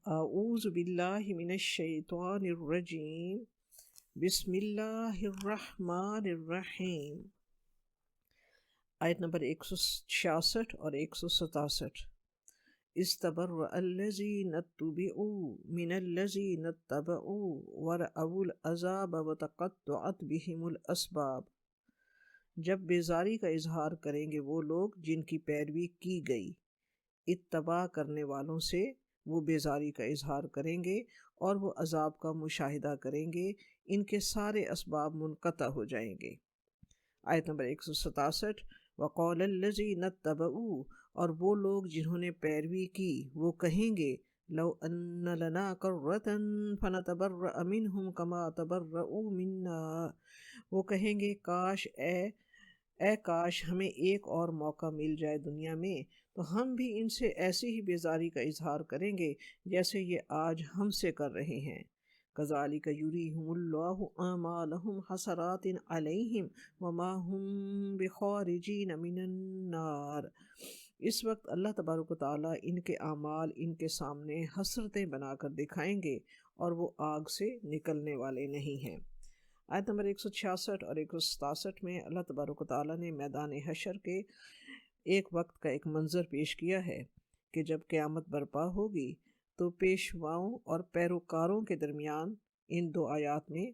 اعوذ باللہ من الشیطان الرجیم، بسم اللہ الرحمن الرحیم۔ آیت نمبر 166 اور 167۔ استبرأ الذین اتبعوا من الذین اتبعوا ورأوا العذاب وتقطعت بهم الاسباب۔ جب بیزاری کا اظہار کریں گے وہ لوگ جن کی پیروی کی گئی، اتباع کرنے والوں سے وہ بیزاری کا اظہار کریں گے اور وہ عذاب کا مشاہدہ کریں گے، ان کے سارے اسباب منقطع ہو جائیں گے۔ آیت نمبر 167۔ وقال الذین اتبعوا، اور وہ لوگ جنہوں نے پیروی کی وہ کہیں گے، لو ان لنا کرۃ فنتبرأ منہم کما تبرؤوا منا، وہ کہیں گے کاش اے کاش ہمیں ایک اور موقع مل جائے دنیا میں تو ہم بھی ان سے ایسی ہی بیزاری کا اظہار کریں گے جیسے یہ آج ہم سے کر رہے ہیں۔ کذالک یریہم اللہ اعمالہم حسرات علیہم وما ہم بخارجین من النار۔ اس وقت اللہ تبارک و تعالیٰ ان کے اعمال ان کے سامنے حسرتیں بنا کر دکھائیں گے اور وہ آگ سے نکلنے والے نہیں ہیں۔ آیت نمبر 166 اور 167 میں اللہ تبارک و تعالیٰ نے میدان حشر کے ایک وقت کا ایک منظر پیش کیا ہے کہ جب قیامت برپا ہوگی تو پیشواؤں اور پیروکاروں کے درمیان ان دو آیات میں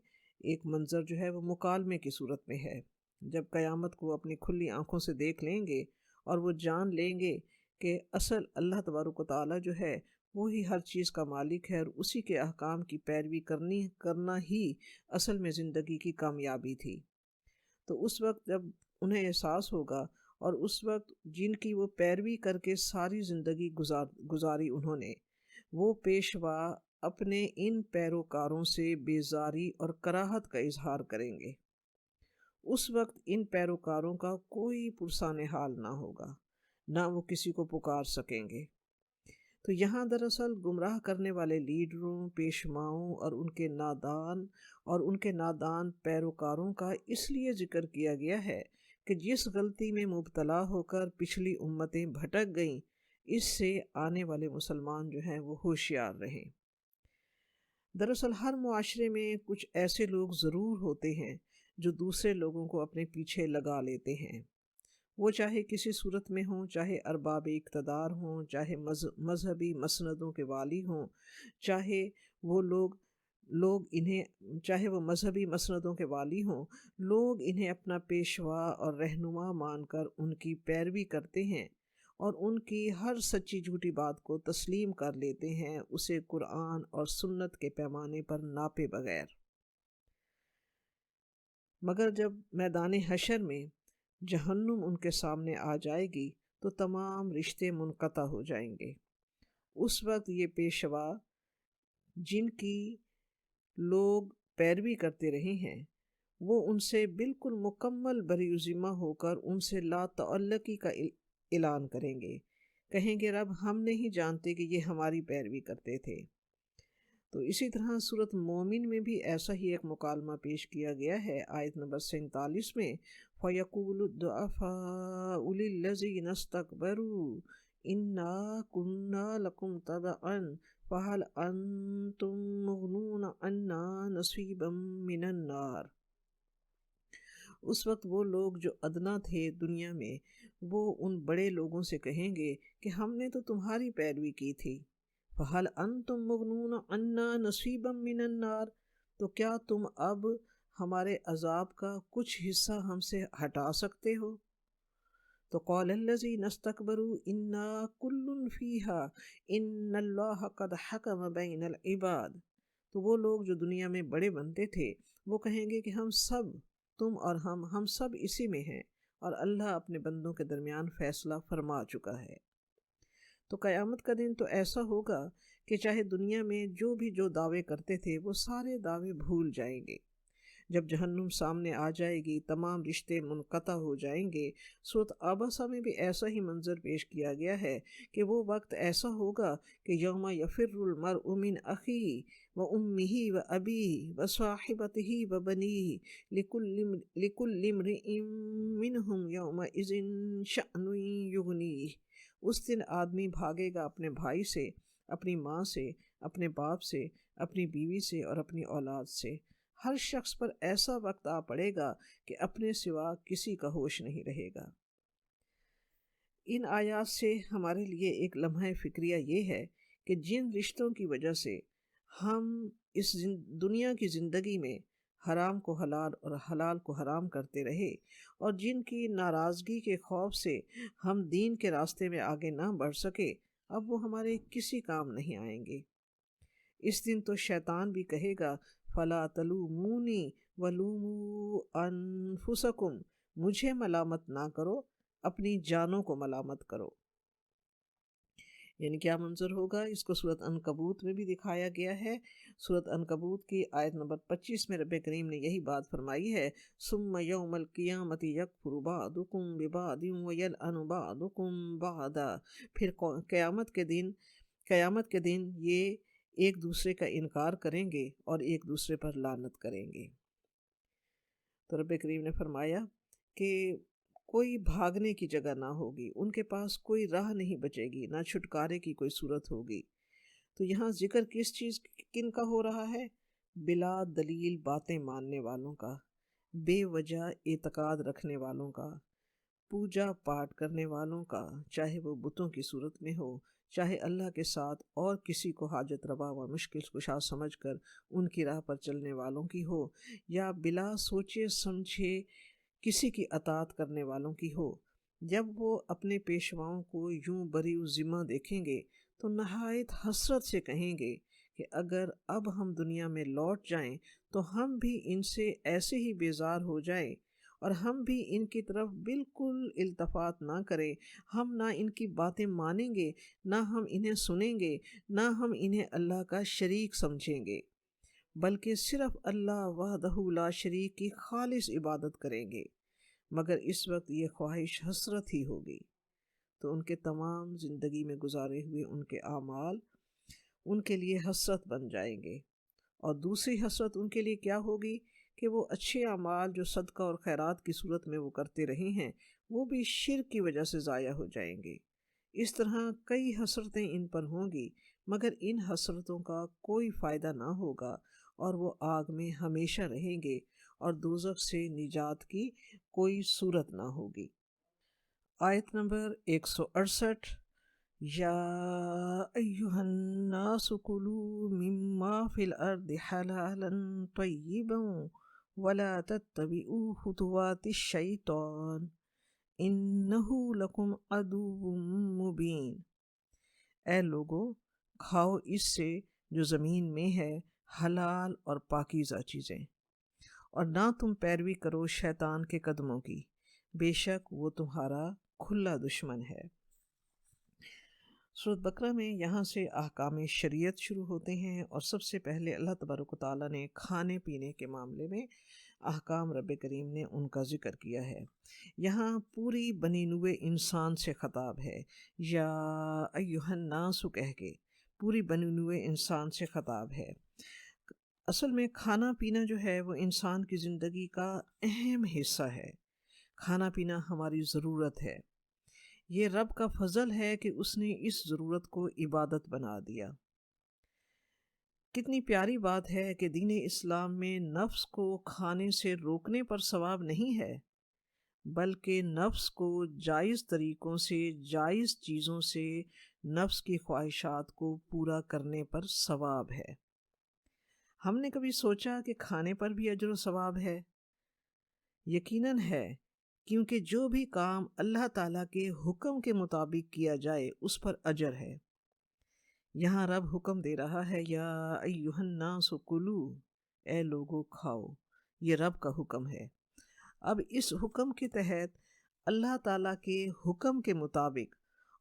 ایک منظر جو ہے وہ مکالمے کی صورت میں ہے۔ جب قیامت کو اپنی کھلی آنکھوں سے دیکھ لیں گے اور وہ جان لیں گے کہ اصل اللہ تبارک و تعالیٰ جو ہے وہی ہر چیز کا مالک ہے اور اسی کے احکام کی پیروی کرنا ہی اصل میں زندگی کی کامیابی تھی، تو اس وقت جب انہیں احساس ہوگا اور اس وقت جن کی وہ پیروی کر کے ساری زندگی گزاری انہوں نے، وہ پیشوا اپنے ان پیروکاروں سے بیزاری اور کراہت کا اظہار کریں گے۔ اس وقت ان پیروکاروں کا کوئی پرسان حال نہ ہوگا، نہ وہ کسی کو پکار سکیں گے۔ تو یہاں دراصل گمراہ کرنے والے لیڈروں، پیشواؤں اور ان کے نادان پیروکاروں کا اس لیے ذکر کیا گیا ہے کہ جس غلطی میں مبتلا ہو کر پچھلی امتیں بھٹک گئیں، اس سے آنے والے مسلمان جو ہیں وہ ہوشیار رہیں۔ دراصل ہر معاشرے میں کچھ ایسے لوگ ضرور ہوتے ہیں جو دوسرے لوگوں کو اپنے پیچھے لگا لیتے ہیں، وہ چاہے کسی صورت میں ہوں، چاہے ارباب اقتدار ہوں، چاہے مذہبی مسندوں کے والی ہوں، چاہے وہ مذہبی مسندوں کے والی ہوں، لوگ انہیں اپنا پیشوا اور رہنما مان کر ان کی پیروی کرتے ہیں اور ان کی ہر سچی جھوٹی بات کو تسلیم کر لیتے ہیں، اسے قرآن اور سنت کے پیمانے پر ناپے بغیر۔ مگر جب میدان حشر میں جہنم ان کے سامنے آ جائے گی تو تمام رشتے منقطع ہو جائیں گے۔ اس وقت یہ پیشوا جن کی لوگ پیروی کرتے رہے ہیں وہ ان سے بالکل مکمل بری ذمہ ہو کر ان سے لا تعلقی کا اعلان کریں گے، کہیں گے رب ہم نہیں جانتے کہ یہ ہماری پیروی کرتے تھے۔ تو اسی طرح سورۃ مومن میں بھی ایسا ہی ایک مکالمہ پیش کیا گیا ہے۔ آیت نمبر 47 میں فَيَقُولُ الضُّعَفَاءُ لِلَّذِينَ اسْتَكْبَرُوا إِنَّا كُنَّا لَكُمْ تَبَعًا فَهَلْ أَنْتُمْ مُغْنُونَ عَنَّا نَصِيبًا مِنَ النَّارِ۔ اس وقت وہ لوگ جو ادنا تھے دنیا میں وہ ان بڑے لوگوں سے کہیں گے کہ ہم نے تو تمہاری پیروی کی تھی، فَهَلْ أَنْتُمْ مُغْنُونَ عَنَّا نَصِيبًا مِنَ النَّارِ، تو کیا تم اب ہمارے عذاب کا کچھ حصہ ہم سے ہٹا سکتے ہو؟ تو قَالَ الَّذِينَ اسْتَكْبَرُوا إِنَّا كُلٌّ فِيهَا إِنَّ اللَّهَ قَدْ حَكَمَ بَيْنَ الْعِبَادِ، تو وہ لوگ جو دنیا میں بڑے بنتے تھے وہ کہیں گے کہ ہم سب، تم اور ہم سب اسی میں ہیں اور اللہ اپنے بندوں کے درمیان فیصلہ فرما چکا ہے۔ تو قیامت کا دن تو ایسا ہوگا کہ چاہے دنیا میں جو دعوے کرتے تھے وہ سارے دعوے بھول جائیں گے۔ جب جہنم سامنے آ جائے گی تمام رشتے منقطع ہو جائیں گے۔ سورۃ عبسہ میں بھی ایسا ہی منظر پیش کیا گیا ہے کہ وہ وقت ایسا ہوگا کہ یوم یفر المرء من اخیہ وامہ وابیہ وصاحبتہ وبنیہ لکل امرئ منہم یومئذ شأن یغنیہ۔ اس دن آدمی بھاگے گا اپنے بھائی سے، اپنی ماں سے، اپنے باپ سے، اپنی بیوی سے اور اپنی اولاد سے۔ ہر شخص پر ایسا وقت آ پڑے گا کہ اپنے سوا کسی کا ہوش نہیں رہے گا۔ ان آیات سے ہمارے لیے ایک لمحہ فکریہ یہ ہے کہ جن رشتوں کی وجہ سے ہم اس دنیا کی زندگی میں حرام کو حلال اور حلال کو حرام کرتے رہے، اور جن کی ناراضگی کے خوف سے ہم دین کے راستے میں آگے نہ بڑھ سکے، اب وہ ہمارے کسی کام نہیں آئیں گے۔ اس دن تو شیطان بھی کہے گا فَلَا تَلُومُونِي وَلُومُوا أَنفُسَكُمْ، مجھے ملامت نہ کرو، اپنی جانوں کو ملامت کرو۔ یعنی کیا منظر ہوگا؟ اس کو سورۃ عنکبوت میں بھی دکھایا گیا ہے۔ سورۃ عنکبوت کی آیت نمبر 25 میں رب کریم نے یہی بات فرمائی ہے، ثُمَّ يَوْمَ الْقِيَامَةِ يَكْفُرُ بَعْضُكُم بِبَعْضٍ وَيَلْعَنُ بَعْضُكُم بَعْضًا، پھر قیامت کے دن یہ ایک دوسرے کا انکار کریں گے اور ایک دوسرے پر لعنت کریں گے۔ تو رب کریم نے فرمایا کہ کوئی بھاگنے کی جگہ نہ ہوگی، ان کے پاس کوئی راہ نہیں بچے گی، نہ چھٹکارے کی کوئی صورت ہوگی۔ تو یہاں ذکر کس چیز کن کا ہو رہا ہے؟ بلا دلیل باتیں ماننے والوں کا، بے وجہ اعتقاد رکھنے والوں کا، پوجا پاٹ کرنے والوں کا، چاہے وہ بتوں کی صورت میں ہو، چاہے اللہ کے ساتھ اور کسی کو حاجت روا و مشکل کشا سمجھ کر ان کی راہ پر چلنے والوں کی ہو، یا بلا سوچے سمجھے کسی کی اطاعت کرنے والوں کی ہو۔ جب وہ اپنے پیشواؤں کو یوں بریء ذمہ دیکھیں گے تو نہایت حسرت سے کہیں گے کہ اگر اب ہم دنیا میں لوٹ جائیں تو ہم بھی ان سے ایسے ہی بیزار ہو جائیں، اور ہم بھی ان کی طرف بالکل التفات نہ کریں، ہم نہ ان کی باتیں مانیں گے، نہ ہم انہیں سنیں گے، نہ ہم انہیں اللہ کا شریک سمجھیں گے، بلکہ صرف اللہ وحدہ لا شریک کی خالص عبادت کریں گے۔ مگر اس وقت یہ خواہش حسرت ہی ہوگی۔ تو ان کے تمام زندگی میں گزارے ہوئے ان کے اعمال ان کے لیے حسرت بن جائیں گے۔ اور دوسری حسرت ان کے لیے کیا ہوگی کہ وہ اچھے اعمال جو صدقہ اور خیرات کی صورت میں وہ کرتے رہے ہیں، وہ بھی شرک کی وجہ سے ضائع ہو جائیں گے۔ اس طرح کئی حسرتیں ان پر ہوں گی، مگر ان حسرتوں کا کوئی فائدہ نہ ہوگا، اور وہ آگ میں ہمیشہ رہیں گے، اور دوزخ سے نجات کی کوئی صورت نہ ہوگی۔ آیت نمبر 168، یا ایہا الناس کلوا مما فی الارض حلالا طیبا ولا تتبعوا خطوات الشیطان انہ لکم عدو مبین۔ اے لوگو، کھاؤ اس سے جو زمین میں ہے حلال اور پاکیزہ چیزیں، اور نہ تم پیروی کرو شیطان کے قدموں کی، بے شک وہ تمہارا کھلا دشمن ہے۔ سورۃ بقرہ میں یہاں سے احکام شریعت شروع ہوتے ہیں، اور سب سے پہلے اللہ تبارک و تعالیٰ نے کھانے پینے کے معاملے میں احکام رب کریم نے ان کا ذکر کیا ہے۔ یہاں پوری بنی نوع انسان سے خطاب ہے، یا ایہا الناس کہہ کے پوری بنی نوع انسان سے خطاب ہے۔ اصل میں کھانا پینا جو ہے وہ انسان کی زندگی کا اہم حصہ ہے۔ کھانا پینا ہماری ضرورت ہے۔ یہ رب کا فضل ہے کہ اس نے اس ضرورت کو عبادت بنا دیا۔ کتنی پیاری بات ہے کہ دین اسلام میں نفس کو کھانے سے روکنے پر ثواب نہیں ہے، بلکہ نفس کو جائز طریقوں سے، جائز چیزوں سے نفس کی خواہشات کو پورا کرنے پر ثواب ہے۔ ہم نے کبھی سوچا کہ کھانے پر بھی اجر و ثواب ہے؟ یقیناً ہے، کیونکہ جو بھی کام اللہ تعالیٰ کے حکم کے مطابق کیا جائے اس پر اجر ہے۔ یہاں رب حکم دے رہا ہے، یا ایہا الناس کلوا، اے لوگو کھاؤ، یہ رب کا حکم ہے۔ اب اس حکم کے تحت اللہ تعالیٰ کے حکم کے مطابق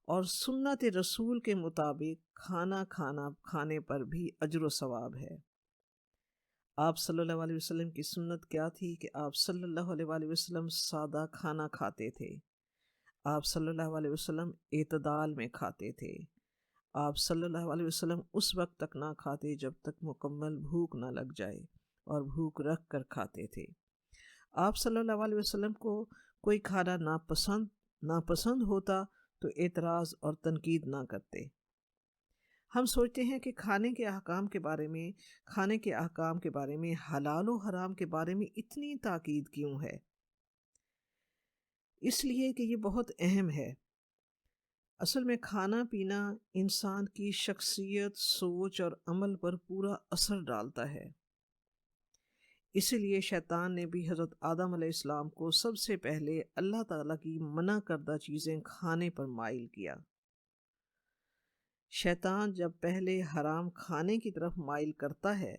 اور سنت رسول کے مطابق کھانے پر بھی اجر و ثواب ہے۔ آپ صلی اللہ علیہ وسلم کی سنت کیا تھی کہ آپ صلی اللہ علیہ وسلم سادہ کھانا کھاتے تھے۔ آپ صلی اللہ علیہ وسلم اعتدال میں کھاتے تھے۔ آپ صلی اللہ علیہ وسلم اس وقت تک نہ کھاتے جب تک مکمل بھوک نہ لگ جائے، اور بھوک رکھ کر کھاتے تھے۔ آپ صلی اللہ علیہ وسلم کو کوئی کھانا ناپسند ہوتا تو اعتراض اور تنقید نہ کرتے۔ ہم سوچتے ہیں کہ کھانے کے احکام کے بارے میں حلال و حرام کے بارے میں اتنی تاکید کیوں ہے؟ اس لیے کہ یہ بہت اہم ہے۔ اصل میں کھانا پینا انسان کی شخصیت، سوچ اور عمل پر پورا اثر ڈالتا ہے۔ اسی لیے شیطان نے بھی حضرت آدم علیہ السلام کو سب سے پہلے اللہ تعالیٰ کی منع کردہ چیزیں کھانے پر مائل کیا۔ شیطان جب پہلے حرام کھانے کی طرف مائل کرتا ہے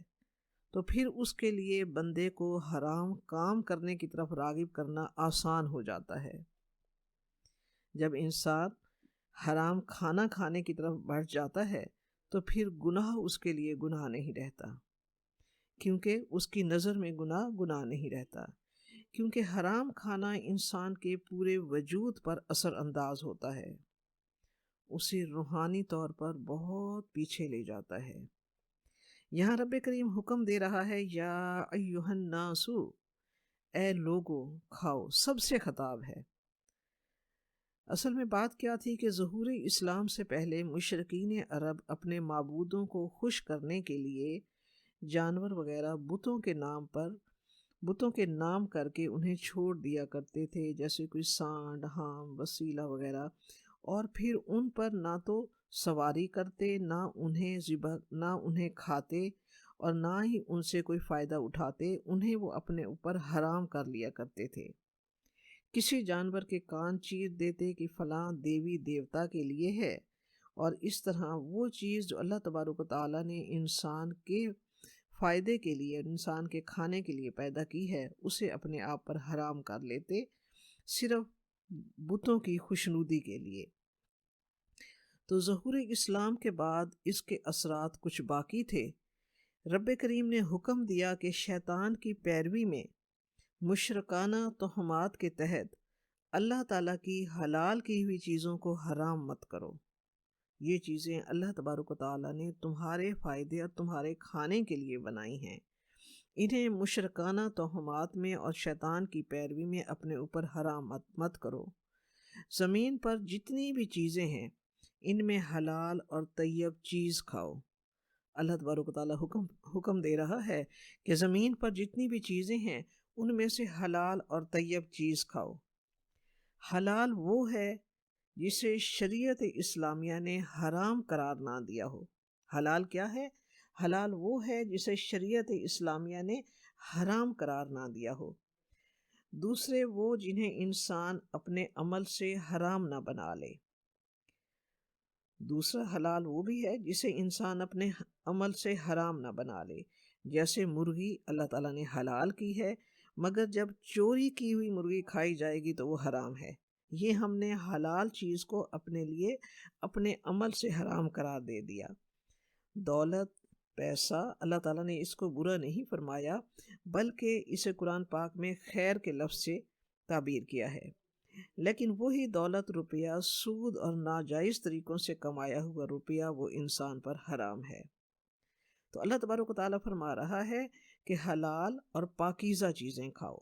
تو پھر اس کے لیے بندے کو حرام کام کرنے کی طرف راغب کرنا آسان ہو جاتا ہے۔ جب انسان حرام کھانا کھانے کی طرف بڑھ جاتا ہے تو پھر گناہ اس کے لیے گناہ نہیں رہتا، کیونکہ اس کی نظر میں گناہ نہیں رہتا، کیونکہ حرام کھانا انسان کے پورے وجود پر اثر انداز ہوتا ہے، اسے روحانی طور پر بہت پیچھے لے جاتا ہے۔ یہاں رب کریم حکم دے رہا ہے، یا ایھا الناس، اے لوگو کھاؤ، سب سے خطاب ہے۔ اصل میں بات کیا تھی کہ ظہور اسلام سے پہلے مشرکین عرب اپنے معبودوں کو خوش کرنے کے لیے جانور وغیرہ بتوں کے نام کر کے انہیں چھوڑ دیا کرتے تھے، جیسے کوئی سانڈ، ہام، وسیلہ وغیرہ، اور پھر ان پر نہ تو سواری کرتے، نہ انہیں کھاتے، اور نہ ہی ان سے کوئی فائدہ اٹھاتے، انہیں وہ اپنے اوپر حرام کر لیا کرتے تھے۔ کسی جانور کے کان چیر دیتے کہ فلاں دیوی دیوتا کے لیے ہے، اور اس طرح وہ چیز جو اللہ تبارک و تعالیٰ نے انسان کے فائدے کے لیے، انسان کے کھانے کے لیے پیدا کی ہے، اسے اپنے آپ پر حرام کر لیتے، صرف بتوں کی خوشنودی کے لیے۔ تو ظہور اسلام کے بعد اس کے اثرات کچھ باقی تھے۔ رب کریم نے حکم دیا کہ شیطان کی پیروی میں مشرکانہ تہمات کے تحت اللہ تعالیٰ کی حلال کی ہوئی چیزوں کو حرام مت کرو۔ یہ چیزیں اللہ تبارک و تعالیٰ نے تمہارے فائدے اور تمہارے کھانے کے لیے بنائی ہیں، انہیں مشرکانہ تہمات میں اور شیطان کی پیروی میں اپنے اوپر حرام مت کرو۔ زمین پر جتنی بھی چیزیں ہیں ان میں حلال اور طیب چیز کھاؤ۔ اللہ تبارک و تعالیٰ حکم دے رہا ہے کہ زمین پر جتنی بھی چیزیں ہیں ان میں سے حلال اور طیب چیز کھاؤ۔ حلال وہ ہے جسے شریعت اسلامیہ نے حرام قرار نہ دیا ہو۔ حلال کیا ہے؟ حلال وہ ہے جسے شریعت اسلامیہ نے حرام قرار نہ دیا ہو۔ دوسرے وہ جنہیں انسان اپنے عمل سے حرام نہ بنا لے۔ دوسرا حلال وہ بھی ہے جسے انسان اپنے عمل سے حرام نہ بنا لے، جیسے مرغی اللہ تعالیٰ نے حلال کی ہے، مگر جب چوری کی ہوئی مرغی کھائی جائے گی تو وہ حرام ہے۔ یہ ہم نے حلال چیز کو اپنے لیے اپنے عمل سے حرام قرار دے دیا۔ دولت، پیسہ، اللہ تعالیٰ نے اس کو برا نہیں فرمایا، بلکہ اسے قرآن پاک میں خیر کے لفظ سے تعبیر کیا ہے، لیکن وہی دولت، روپیہ، سود اور ناجائز طریقوں سے کمایا ہوا روپیہ وہ انسان پر حرام ہے۔ تو اللہ تبارک و تعالیٰ فرما رہا ہے کہ حلال اور پاکیزہ چیزیں کھاؤ۔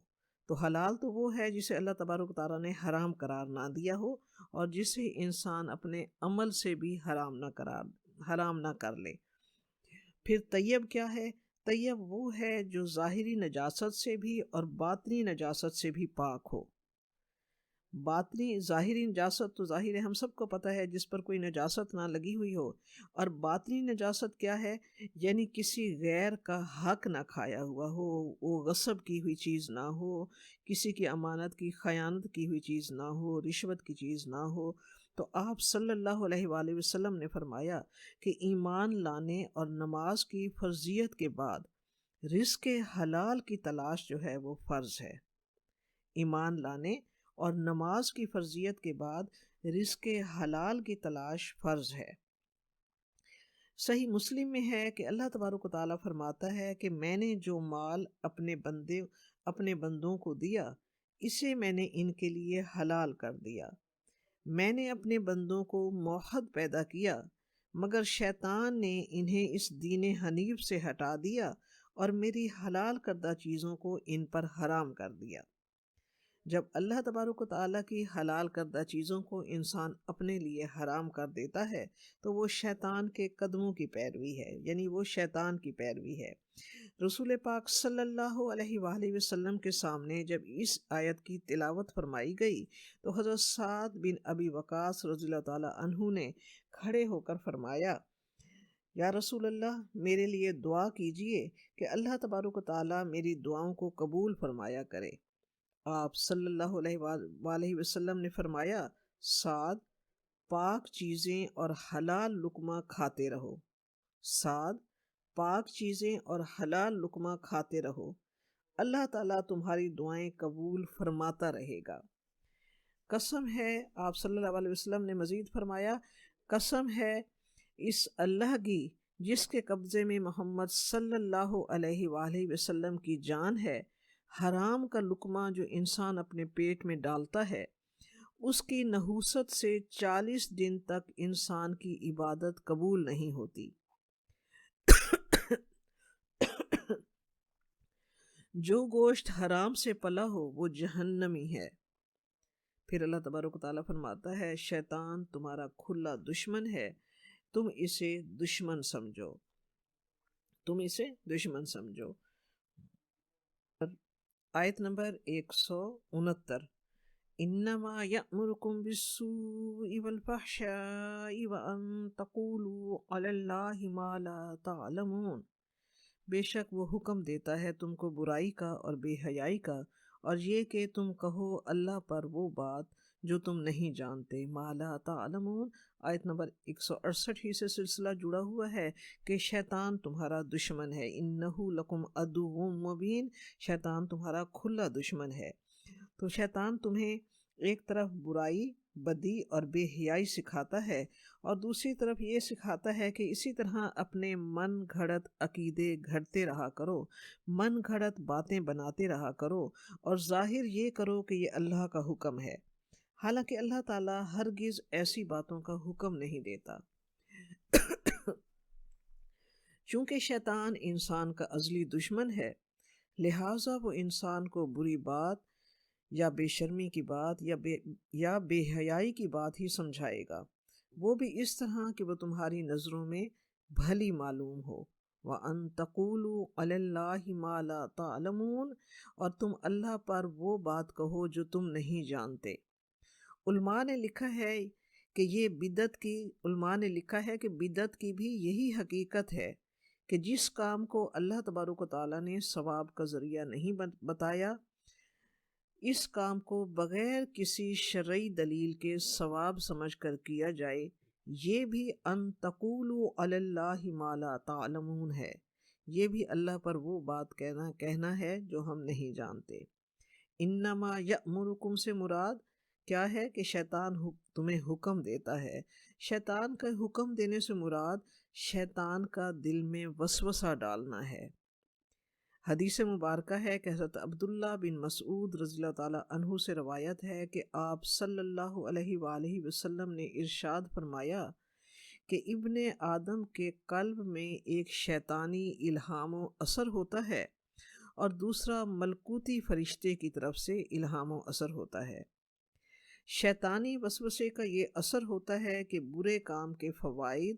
تو حلال تو وہ ہے جسے اللہ تبارک و تعالیٰ نے حرام قرار نہ دیا ہو اور جسے انسان اپنے عمل سے بھی حرام نہ کر لے۔ پھر طیب کیا ہے؟ طیب وہ ہے جو ظاہری نجاست سے بھی اور باطنی نجاست سے بھی پاک ہو۔ ظاہری نجاست تو ظاہر ہے، ہم سب کو پتہ ہے، جس پر کوئی نجاست نہ لگی ہوئی ہو، اور باطنی نجاست کیا ہے؟ یعنی کسی غیر کا حق نہ کھایا ہوا ہو، وہ غصب کی ہوئی چیز نہ ہو، کسی کی امانت کی خیانت کی ہوئی چیز نہ ہو، رشوت کی چیز نہ ہو۔ تو آپ صلی اللہ علیہ وآلہ وسلم نے فرمایا کہ ایمان لانے اور نماز کی فرضیت کے بعد رزق حلال کی تلاش جو ہے وہ فرض ہے۔ ایمان لانے اور نماز کی فرضیت کے بعد رزق حلال کی تلاش فرض ہے۔ صحیح مسلم میں ہے کہ اللہ تبارک و تعالیٰ فرماتا ہے کہ میں نے جو مال اپنے بندوں کو دیا، اسے میں نے ان کے لیے حلال کر دیا۔ میں نے اپنے بندوں کو موحد پیدا کیا، مگر شیطان نے انہیں اس دین حنیف سے ہٹا دیا اور میری حلال کردہ چیزوں کو ان پر حرام کر دیا۔ جب اللہ تبارک و تعالیٰ کی حلال کردہ چیزوں کو انسان اپنے لیے حرام کر دیتا ہے تو وہ شیطان کے قدموں کی پیروی ہے، یعنی وہ شیطان کی پیروی ہے۔ رسول پاک صلی اللہ علیہ وآلہ وسلم کے سامنے جب اس آیت کی تلاوت فرمائی گئی تو حضرت سعد بن ابی وقاص رضی اللہ تعالیٰ عنہ نے کھڑے ہو کر فرمایا، یا رسول اللہ، میرے لیے دعا کیجئے کہ اللہ تبارک و تعالیٰ میری دعاؤں کو قبول فرمایا کرے۔ آپ صلی اللہ علیہ وآلہ وسلم نے فرمایا، سعد، پاک چیزیں اور حلال لقمہ کھاتے رہو۔ سعد، پاک چیزیں اور حلال لقمہ کھاتے رہو، اللہ تعالیٰ تمہاری دعائیں قبول فرماتا رہے گا۔ قسم ہے، آپ صلی اللہ علیہ وسلم نے مزید فرمایا، قسم ہے اس اللہ کی جس کے قبضے میں محمد صلی اللہ علیہ وآلہ وسلم کی جان ہے، حرام کا لقمہ جو انسان اپنے پیٹ میں ڈالتا ہے اس کی نحوست سے 40 دن تک انسان کی عبادت قبول نہیں ہوتی۔ جو گوشت حرام سے پلا ہو وہ جہنمی ہے۔ پھر اللہ تبارک و تعالیٰ فرماتا ہے، شیطان تمہارا کھلا دشمن ہے، تم اسے دشمن سمجھو، تم اسے دشمن سمجھو۔ آیت نمبر 169، انما یأمرکم بالسوء والفحشاء وان تقولوا علی اللہ ما لا تعلمون۔ بے شک وہ حکم دیتا ہے تم کو برائی کا اور بے حیائی کا، اور یہ کہ تم کہو اللہ پر وہ بات جو تم نہیں جانتے، ما لا تعلمون۔ آیت نمبر 168 ہی سے سلسلہ جڑا ہوا ہے کہ شیطان تمہارا دشمن ہے، انہو لکم عدو مبین، شیطان تمہارا کھلا دشمن ہے۔ تو شیطان تمہیں ایک طرف برائی، بدی اور بے حیائی سکھاتا ہے، اور دوسری طرف یہ سکھاتا ہے کہ اسی طرح اپنے من گھڑت عقیدے گھڑتے رہا کرو، من گھڑت باتیں بناتے رہا کرو، اور ظاہر یہ کرو کہ یہ اللہ کا حکم ہے، حالانکہ اللہ تعالیٰ ہرگز ایسی باتوں کا حکم نہیں دیتا۔ چونکہ شیطان انسان کا ازلی دشمن ہے، لہٰذا وہ انسان کو بری بات یا بے شرمی کی بات یا بے حیائی کی بات ہی سمجھائے گا، وہ بھی اس طرح کہ وہ تمہاری نظروں میں بھلی معلوم ہو۔ وَأَن تَقُولُوا عَلَى اللَّهِ مَا لَا تَعْلَمُونَ، اور تم اللہ پر وہ بات کہو جو تم نہیں جانتے۔ علماء نے لکھا ہے کہ بدعت کی بھی یہی حقیقت ہے کہ جس کام کو اللہ تبارک و تعالیٰ نے ثواب کا ذریعہ نہیں بتایا، اس کام کو بغیر کسی شرعی دلیل کے ثواب سمجھ کر کیا جائے، یہ بھی ان تقولوا علی اللہ ما لا تعلمون ہے، یہ بھی اللہ پر وہ بات کہنا ہے جو ہم نہیں جانتے۔ انما یأمرکم سے مراد کیا ہے کہ شیطان تمہیں حکم دیتا ہے۔ شیطان کا حکم دینے سے مراد شیطان کا دل میں وسوسہ ڈالنا ہے۔ حدیث مبارکہ ہے کہ حضرت عبداللہ بن مسعود رضی اللہ تعالیٰ عنہ سے روایت ہے کہ آپ صلی اللہ علیہ وآلہ وسلم نے ارشاد فرمایا کہ ابن آدم کے قلب میں ایک شیطانی الہام و اثر ہوتا ہے اور دوسرا ملکوتی فرشتے کی طرف سے الہام و اثر ہوتا ہے۔ شیطانی وسوسے کا یہ اثر ہوتا ہے کہ برے کام کے فوائد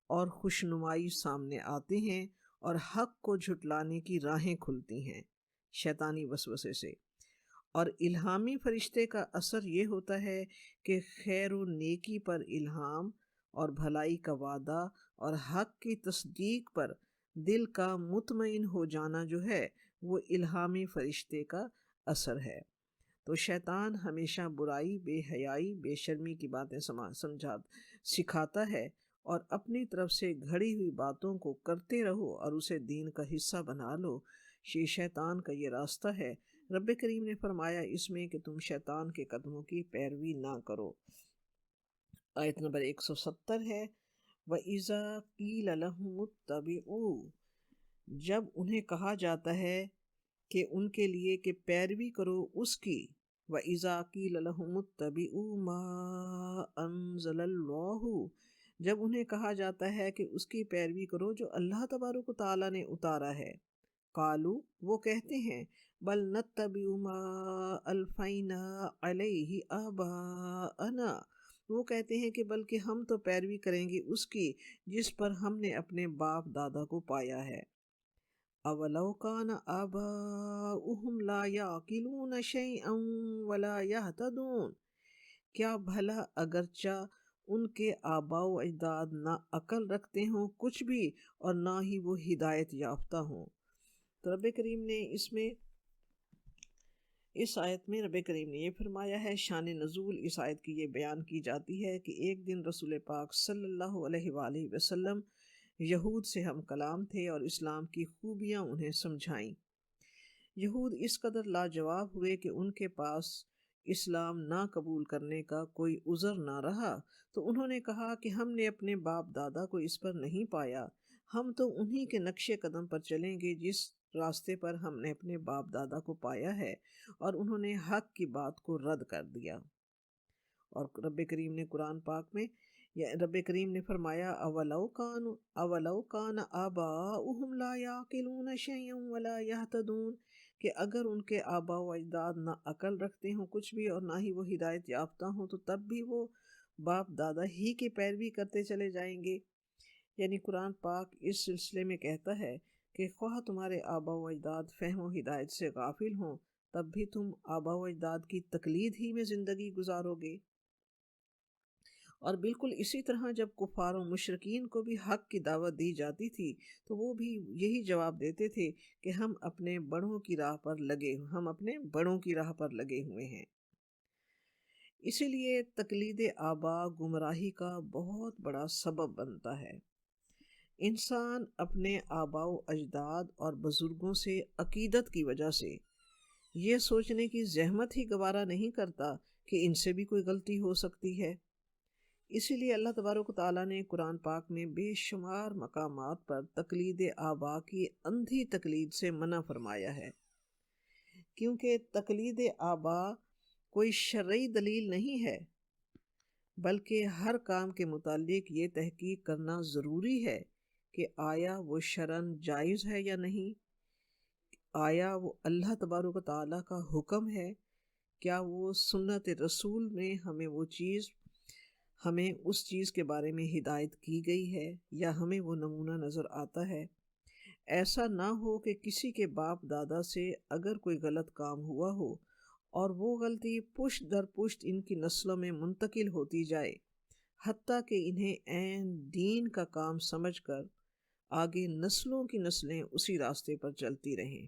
اور خوشنمائی سامنے آتے ہیں اور حق کو جھٹلانے کی راہیں کھلتی ہیں شیطانی وسوسے سے، اور الہامی فرشتے کا اثر یہ ہوتا ہے کہ خیر و نیکی پر الہام اور بھلائی کا وعدہ اور حق کی تصدیق پر دل کا مطمئن ہو جانا جو ہے وہ الہامی فرشتے کا اثر ہے۔ تو شیطان ہمیشہ برائی، بے حیائی، بے شرمی کی باتیں سکھاتا ہے، اور اپنی طرف سے گھڑی ہوئی باتوں کو کرتے رہو اور اسے دین کا حصہ بنا لو۔ شیطان کا یہ راستہ ہے۔ رب کریم نے فرمایا اس میں کہ تم شیطان کے قدموں کی پیروی نہ کرو۔ آیت نمبر 170 ہے، وَإِذَا قِيلَ لَهُمُ اتَّبِعُوا، جب انہیں کہا جاتا ہے کہ ان کے لیے کہ پیروی کرو اس کی، وَإِذَا قِيلَ لَهُمُ اتَّبِعُوا مَا أَنزَلَ اللَّهُ، جب انہیں کہا جاتا ہے کہ اس کی پیروی کرو جو اللہ تبارک و تعالیٰ نے اتارا ہے، قالو وہ کہتے ہیں بل نتبع ما الفینا علیہ آباءنا وہ کہتے ہیں کہ بلکہ ہم تو پیروی کریں گے اس کی جس پر ہم نے اپنے باپ دادا کو پایا ہے۔ اولو کان آباؤہم لا یعقلون شیئا ولا یہتدون کیا بھلا اگرچہ ان کے آباء و اجداد نہ عقل رکھتے ہوں کچھ بھی اور نہ ہی وہ ہدایت یافتہ ہوں۔ تو رب کریم نے اس آیت میں رب کریم نے یہ فرمایا ہے، شان نزول اس آیت کی یہ بیان کی جاتی ہے کہ ایک دن رسول پاک صلی اللہ علیہ وآلہ وسلم یہود سے ہم کلام تھے اور اسلام کی خوبیاں انہیں سمجھائیں۔ یہود اس قدر لاجواب ہوئے کہ ان کے پاس اسلام نہ قبول کرنے کا کوئی عذر نہ رہا، تو انہوں نے کہا کہ ہم نے اپنے باپ دادا کو اس پر نہیں پایا، ہم تو انہی کے نقش قدم پر چلیں گے جس راستے پر ہم نے اپنے باپ دادا کو پایا ہے، اور انہوں نے حق کی بات کو رد کر دیا۔ اور رب کریم نے قرآن پاک میں رب کریم نے فرمایا اولو کان آباؤہم لا یعقلون شیئا ولا یہتدون کہ اگر ان کے آباء و اجداد نہ عقل رکھتے ہوں کچھ بھی اور نہ ہی وہ ہدایت یافتہ ہوں تو تب بھی وہ باپ دادا ہی کی پیروی کرتے چلے جائیں گے۔ یعنی قرآن پاک اس سلسلے میں کہتا ہے کہ خواہ تمہارے آباء و اجداد فہم و ہدایت سے غافل ہوں تب بھی تم آباء و اجداد کی تقلید ہی میں زندگی گزارو گے۔ اور بالکل اسی طرح جب کفار و مشرکین کو بھی حق کی دعوت دی جاتی تھی تو وہ بھی یہی جواب دیتے تھے کہ ہم اپنے بڑوں کی راہ پر لگے ہوئے ہیں۔ اسی لیے تقلید آباء گمراہی کا بہت بڑا سبب بنتا ہے۔ انسان اپنے آباء و اجداد اور بزرگوں سے عقیدت کی وجہ سے یہ سوچنے کی زحمت ہی گوارا نہیں کرتا کہ ان سے بھی کوئی غلطی ہو سکتی ہے۔ اسی لیے اللہ تبارک و تعالیٰ نے قرآن پاک میں بے شمار مقامات پر تقلید آباء کی اندھی تقلید سے منع فرمایا ہے، کیونکہ تقلید آباء کوئی شرعی دلیل نہیں ہے، بلکہ ہر کام کے متعلق یہ تحقیق کرنا ضروری ہے کہ آیا وہ شرعاً جائز ہے یا نہیں، آیا وہ اللہ تبارک و تعالیٰ کا حکم ہے، کیا وہ سنت رسول میں ہمیں اس چیز کے بارے میں ہدایت کی گئی ہے یا ہمیں وہ نمونہ نظر آتا ہے۔ ایسا نہ ہو کہ کسی کے باپ دادا سے اگر کوئی غلط کام ہوا ہو اور وہ غلطی پشت در پشت ان کی نسلوں میں منتقل ہوتی جائے، حتیٰ کہ انہیں عین دین کا کام سمجھ کر آگے نسلوں کی نسلیں اسی راستے پر چلتی رہیں۔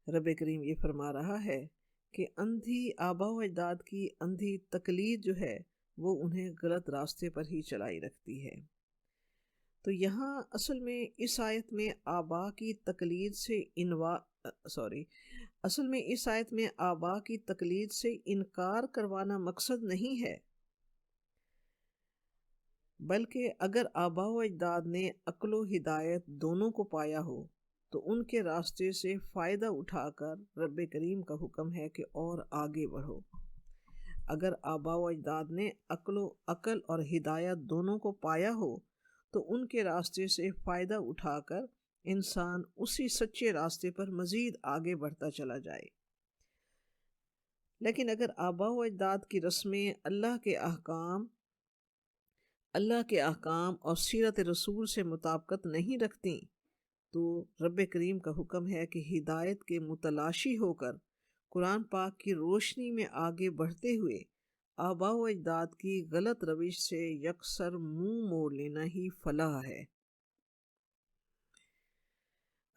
رب کریم یہ فرما رہا ہے کہ اندھی آباء و اجداد کی اندھی تقلید جو ہے وہ انہیں غلط راستے پر ہی چلائی رکھتی ہے۔ تو یہاں اصل میں اس آیت میں آباء کی تقلید سے انکار کروانا مقصد نہیں ہے، بلکہ اگر آباء و اجداد نے عقل و ہدایت دونوں کو پایا ہو تو ان کے راستے سے فائدہ اٹھا کر رب کریم کا حکم ہے کہ اور آگے بڑھو۔ اگر آباء و اجداد نے عقل اور ہدایت دونوں کو پایا ہو تو ان کے راستے سے فائدہ اٹھا کر انسان اسی سچے راستے پر مزید آگے بڑھتا چلا جائے۔ لیکن اگر آباء و اجداد کی رسمیں اللہ کے احکام اور سیرت رسول سے مطابقت نہیں رکھتیں تو رب کریم کا حکم ہے کہ ہدایت کے متلاشی ہو کر قرآن پاک کی روشنی میں آگے بڑھتے ہوئے آباء و اجداد کی غلط روش سے یکسر منہ موڑ لینا ہی فلاح ہے۔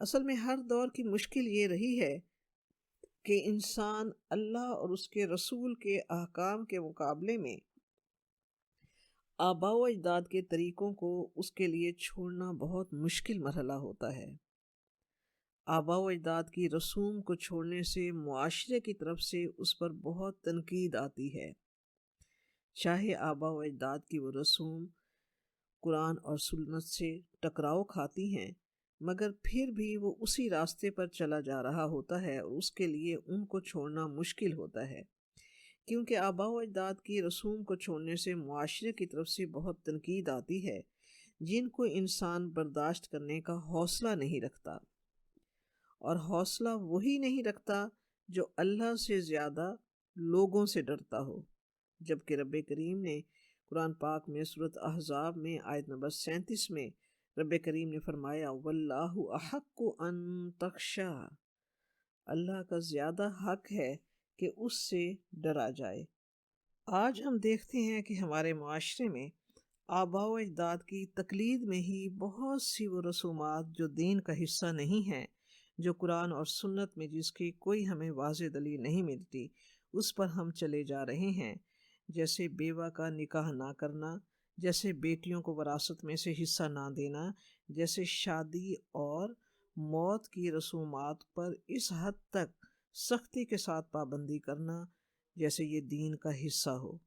اصل میں ہر دور کی مشکل یہ رہی ہے کہ انسان اللہ اور اس کے رسول کے احکام کے مقابلے میں آباء و اجداد کے طریقوں کو اس کے لیے چھوڑنا بہت مشکل مرحلہ ہوتا ہے۔ آباء و اجداد کی رسوم کو چھوڑنے سے معاشرے کی طرف سے اس پر بہت تنقید آتی ہے، چاہے آباء و اجداد کی وہ رسوم قرآن اور سنت سے ٹکراؤ کھاتی ہیں، مگر پھر بھی وہ اسی راستے پر چلا جا رہا ہوتا ہے اور اس کے لیے ان کو چھوڑنا مشکل ہوتا ہے، کیونکہ آباء و اجداد کی رسوم کو چھوڑنے سے معاشرے کی طرف سے بہت تنقید آتی ہے، جن کو انسان برداشت کرنے کا حوصلہ نہیں رکھتا، اور حوصلہ وہی نہیں رکھتا جو اللہ سے زیادہ لوگوں سے ڈرتا ہو۔ جبکہ رب کریم نے قرآن پاک میں سورۃ احزاب میں آیت نمبر 37 میں رب کریم نے فرمایا واللہ احق ان تخشا، اللہ کا زیادہ حق ہے کہ اس سے ڈرا جائے۔ آج ہم دیکھتے ہیں کہ ہمارے معاشرے میں آباء و اجداد کی تقلید میں ہی بہت سی وہ رسومات جو دین کا حصہ نہیں ہیں، جو قرآن اور سنت میں جس کی کوئی ہمیں واضح دلیل نہیں ملتی، اس پر ہم چلے جا رہے ہیں، جیسے بیوہ کا نکاح نہ کرنا، جیسے بیٹیوں کو وراثت میں سے حصہ نہ دینا، جیسے شادی اور موت کی رسومات پر اس حد تک سختی کے ساتھ پابندی کرنا جیسے یہ دین کا حصہ ہو۔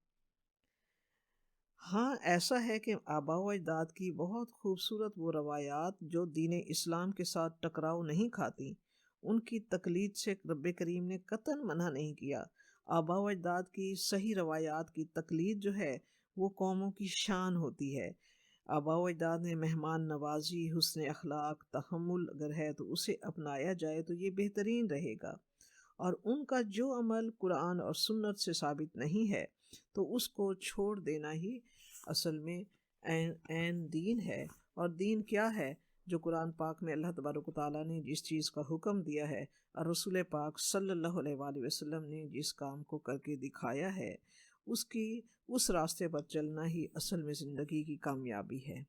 ہاں، ایسا ہے کہ آباء و اجداد کی بہت خوبصورت وہ روایات جو دین اسلام کے ساتھ ٹکراؤ نہیں کھاتی، ان کی تقلید سے رب کریم نے قطعاً منع نہیں کیا۔ آباء و اجداد کی صحیح روایات کی تقلید جو ہے وہ قوموں کی شان ہوتی ہے۔ آباء و اجداد نے مہمان نوازی، حسن اخلاق، تحمل اگر ہے تو اسے اپنایا جائے تو یہ بہترین رہے گا، اور ان کا جو عمل قرآن اور سنت سے ثابت نہیں ہے تو اس کو چھوڑ دینا ہی اصل میں عین دین ہے۔ اور دین کیا ہے؟ جو قرآن پاک میں اللہ تبارک و تعالیٰ نے جس چیز کا حکم دیا ہے اور رسول پاک صلی اللہ علیہ وآلہ وسلم نے جس کام کو کر کے دکھایا ہے، اس راستے پر چلنا ہی اصل میں زندگی کی کامیابی ہے۔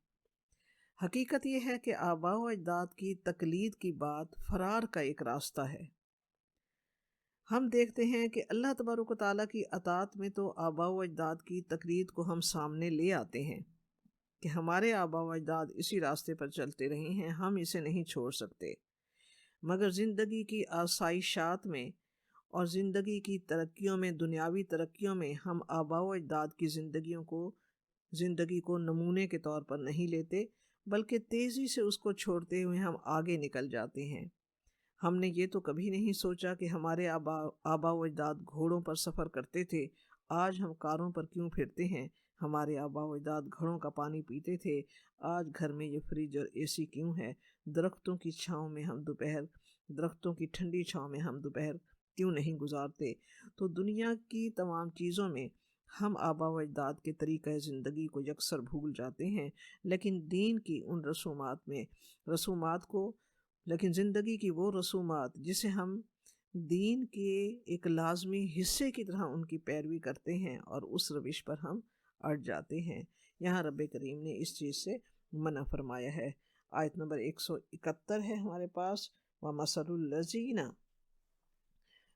حقیقت یہ ہے کہ آباء و اجداد کی تقلید کی بات فرار کا ایک راستہ ہے۔ ہم دیکھتے ہیں کہ اللہ تبارک و تعالیٰ کی اطاعت میں تو آباء و اجداد کی تقلید کو ہم سامنے لے آتے ہیں کہ ہمارے آباء و اجداد اسی راستے پر چلتے رہے ہیں، ہم اسے نہیں چھوڑ سکتے۔ مگر زندگی کی آسائشات میں اور زندگی کی ترقیوں میں، دنیاوی ترقیوں میں، ہم آباء و اجداد کی زندگی کو نمونے کے طور پر نہیں لیتے، بلکہ تیزی سے اس کو چھوڑتے ہوئے ہم آگے نکل جاتے ہیں۔ ہم نے یہ تو کبھی نہیں سوچا کہ ہمارے آباء و اجداد گھوڑوں پر سفر کرتے تھے، آج ہم کاروں پر کیوں پھرتے ہیں؟ ہمارے آباء و اجداد گھڑوں کا پانی پیتے تھے، آج گھر میں یہ فریج اور اے سی کیوں ہے؟ درختوں کی ٹھنڈی چھاؤں میں ہم دوپہر کیوں نہیں گزارتے؟ تو دنیا کی تمام چیزوں میں ہم آباء و اجداد کے طریقہ زندگی کو یکسر بھول جاتے ہیں، لیکن دین کی ان لیکن زندگی کی وہ رسومات جسے ہم دین کے ایک لازمی حصے کی طرح ان کی پیروی کرتے ہیں اور اس روش پر ہم اڑ جاتے ہیں، یہاں رب کریم نے اس چیز سے منع فرمایا ہے۔ آیت نمبر 171 ہے ہمارے پاس،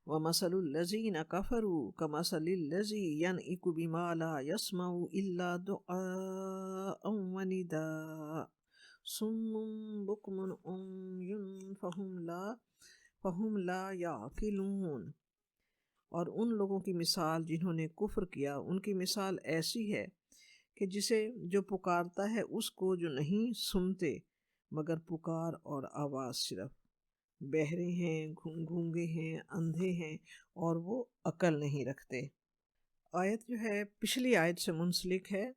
وَمَثَلُ الَّذِينَ كَفَرُوا كَمَثَلِ الَّذِي يَنْعِقُ بِمَا لَا يَسْمَعُ إِلَّا دُعَاءً وَنِدَاءً صُمٌّ بُكْمٌ عُمْيٌ فَهُمْ لَا يَعْقِلُونَ۔ اور ان لوگوں کی مثال جنہوں نے کفر کیا، ان کی مثال ایسی ہے کہ جسے جو پکارتا ہے اس کو جو نہیں سنتے، مگر پکار اور آواز صرف، بہرے ہیں، گونگے ہیں، اندھے ہیں، اور وہ عقل نہیں رکھتے۔ آیت جو ہے پچھلی آیت سے منسلک ہے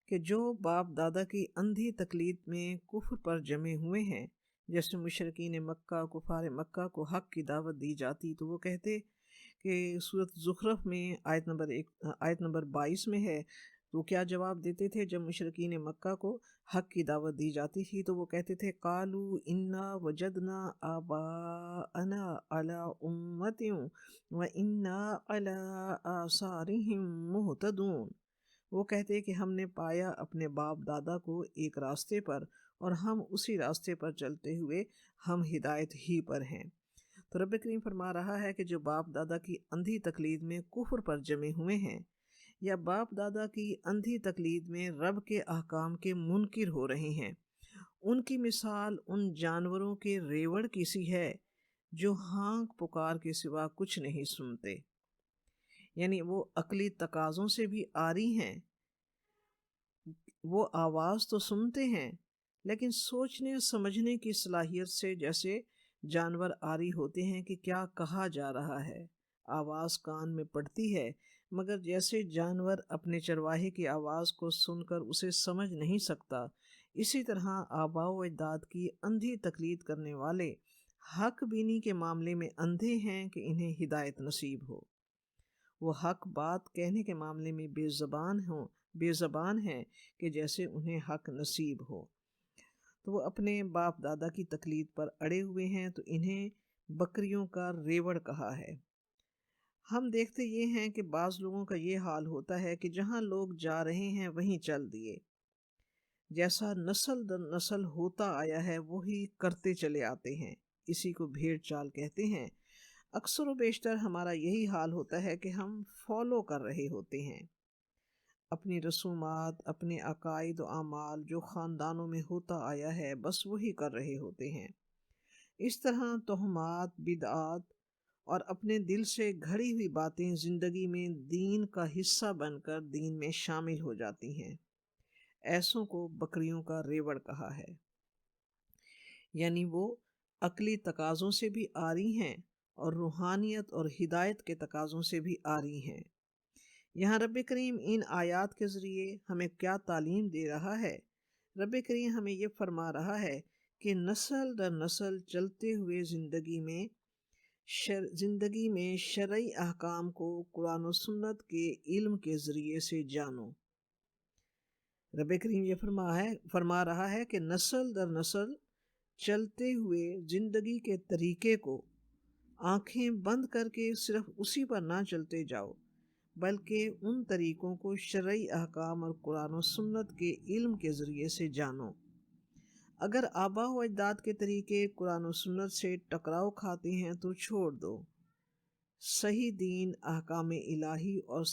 کہ جو باپ دادا کی اندھی تقلید میں کفر پر جمے ہوئے ہیں، جیسے مشرکین مکہ، کفار مکہ کو حق کی دعوت دی جاتی تو وہ کہتے کہ سورۃ زخرف میں آیت نمبر 22 میں ہے، تو کیا جواب دیتے تھے جب مشرکین مکہ کو حق کی دعوت دی جاتی تھی؟ تو وہ کہتے تھے قالوا انا وجدنا آباءنا علی امۃ وانا علی آثارہم مہتدون۔ وہ کہتے کہ ہم نے پایا اپنے باپ دادا کو ایک راستے پر اور ہم اسی راستے پر چلتے ہوئے ہم ہدایت ہی پر ہیں۔ تو رب کریم فرما رہا ہے کہ جو باپ دادا کی اندھی تقلید میں کفر پر جمے ہوئے ہیں، یا باپ دادا کی اندھی تقلید میں رب کے احکام کے منکر ہو رہے ہیں، ان کی مثال ان جانوروں کے ریوڑ کی سی ہے جو ہانک پکار کے سوا کچھ نہیں سنتے۔ یعنی وہ عقلی تقاضوں سے بھی عاری ہیں، وہ آواز تو سنتے ہیں لیکن سوچنے سمجھنے کی صلاحیت سے جیسے جانور عاری ہوتے ہیں کہ کیا کہا جا رہا ہے، آواز کان میں پڑتی ہے، مگر جیسے جانور اپنے چرواہے کی آواز کو سن کر اسے سمجھ نہیں سکتا، اسی طرح آباء و اجداد کی اندھی تقلید کرنے والے حق بینی کے معاملے میں اندھے ہیں کہ انہیں ہدایت نصیب ہو۔ وہ حق بات کہنے کے معاملے میں بے زبان ہیں کہ جیسے انہیں حق نصیب ہو۔ تو وہ اپنے باپ دادا کی تقلید پر اڑے ہوئے ہیں، تو انہیں بکریوں کا ریوڑ کہا ہے۔ ہم دیکھتے یہ ہیں کہ بعض لوگوں کا یہ حال ہوتا ہے کہ جہاں لوگ جا رہے ہیں وہیں چل دیے، جیسا نسل در نسل ہوتا آیا ہے وہی کرتے چلے آتے ہیں، اسی کو بھیڑ چال کہتے ہیں۔ اکثر و بیشتر ہمارا یہی حال ہوتا ہے کہ ہم فالو کر رہے ہوتے ہیں اپنی رسومات، اپنے عقائد و اعمال جو خاندانوں میں ہوتا آیا ہے، بس وہی کر رہے ہوتے ہیں۔ اس طرح توہمات، بدعات اور اپنے دل سے گھڑی ہوئی باتیں زندگی میں دین کا حصہ بن کر دین میں شامل ہو جاتی ہیں۔ ایسوں کو بکریوں کا ریوڑ کہا ہے، یعنی وہ عقلی تقاضوں سے بھی عاری ہیں اور روحانیت اور ہدایت کے تقاضوں سے بھی عاری ہیں۔ یہاں رب کریم ان آیات کے ذریعے ہمیں کیا تعلیم دے رہا ہے؟ رب کریم ہمیں یہ فرما رہا ہے کہ نسل در نسل چلتے ہوئے زندگی میں شرعی احکام کو قرآن و سنت کے علم کے ذریعے سے جانو۔ رب کریم یہ فرما رہا ہے کہ نسل در نسل چلتے ہوئے زندگی کے طریقے کو آنکھیں بند کر کے صرف اسی پر نہ چلتے جاؤ، بلکہ ان طریقوں کو شرعی احکام اور قرآن و سنت کے علم کے ذریعے سے جانو۔ اگر آباء و اجداد کے طریقے قرآن و سنت سے ٹکراؤ کھاتے ہیں تو چھوڑ دو۔ صحیح دین، احکام الہی اور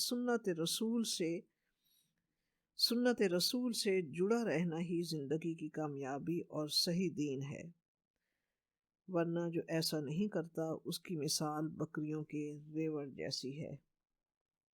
سنت رسول سے جڑا رہنا ہی زندگی کی کامیابی اور صحیح دین ہے، ورنہ جو ایسا نہیں کرتا اس کی مثال بکریوں کے ریوڑ جیسی ہے۔